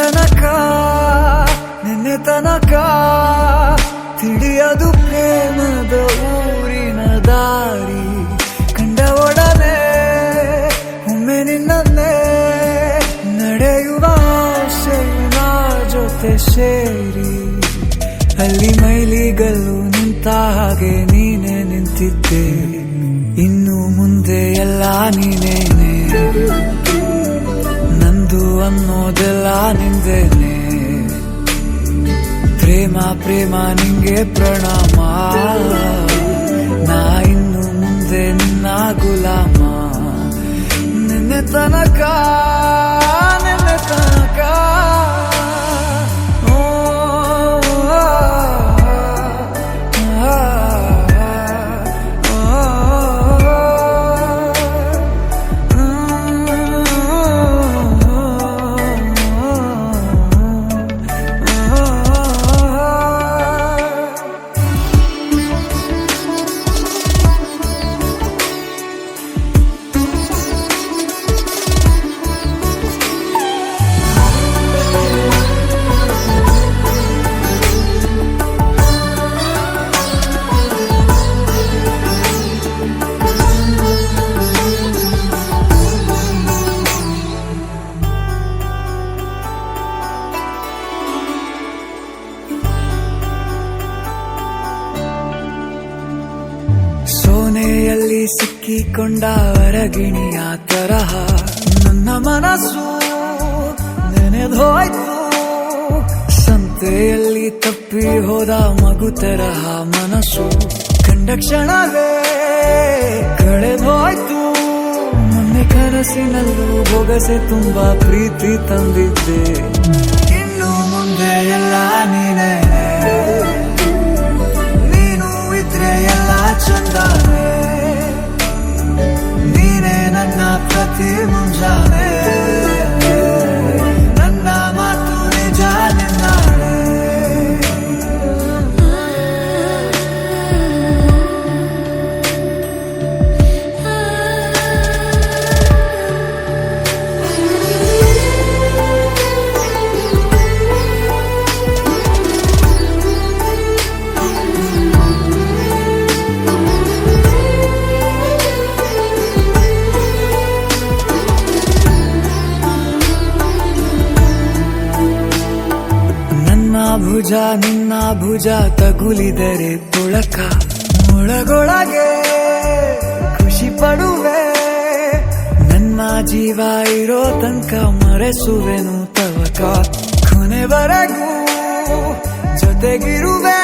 ತನಕ ನಿನ್ನೆ ತನಕ ತಿಳಿಯದು ಪ್ರೇಮದ ಊರಿನ ದಾರಿ ಕಂಡ ಒಡನೆ ಒಮ್ಮೆ ನಿನ್ನೇ ನಡೆಯುವ ಆಸೆಯ ಜೊತೆ ಸೇರಿ ಅಲ್ಲಿ ಮೈಲಿಗಲ್ಲು ನಿಂತ ಹಾಗೆ ನೀನೆ ನಿಂತಿದ್ದೆ ಇನ್ನು ಮುಂದೆ ಎಲ್ಲ ನೀನೇನೆ ನಂದು ಅನ್ನೋದೆಲ್ಲ ನಿಂದೇನೆ ಪ್ರೇಮ ಪ್ರೇಮ ನಿಂಗೆ ಪ್ರಣಾಮ ನಾ ಇನ್ನು ಮುಂದೆ ನಿನ್ನ ಗುಲಾಮ ನಿನ್ನೆ ತನಕ ನಿನ್ನೆ ತನಕ ಸೋನೆಯಲ್ಲಿ ಸಿಕ್ಕಿಕೊಂಡ ಅರಗಿಣಿಯ ತರಹ ನನ್ನ ಮನಸ್ಸು ನೆನೆದೋಯ್ತು ಸಂತೆಯಲ್ಲಿ ತಪ್ಪಿ ಹೋದ ಮಗು ತರಹ ಮನಸ್ಸು ಕಂಡ ಕ್ಷಣವೇ ಕಳೆದೋಯ್ತು ಮೊನ್ನೆ ಕನಸಿನಲ್ಲೂ ಬೊಗಸೆ ತುಂಬಾ ಪ್ರೀತಿ ತಂದಿದ್ದೆ ಇನ್ನು ಮುಂದೆ ಎಲ್ಲ ನೀನೇ ಎಲ್ಲ ಚಂದಾನೆ ನೀನೇ ನನ್ನ ಪ್ರತಿ ಮುಂಜಾನೆ ನನ್ನ ಮಾತು ನಿಜ ನಿನ್ನಾಳೆ ಭುಜ ನಿನ್ನ ಭುಜ ತಗುಲಿದರೆ ತುಳಕ ಒಳಗೊಳಗೆ ಖುಷಿ ಪಡುವೆ ನನ್ನ ಜೀವ ಇರೋ ತನಕ ಮರೆಸುವೆನು ತವಕ ಕೊನೆವರೆಗೂ ಜೊತೆಗಿರುವೆ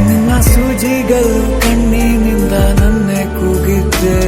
ನಿನ್ನ ಸೂಜಿಗಳು ಕಣ್ಣಿನಿಂದ ನನ್ನೆ ಕೂಗಿದ್ದೆ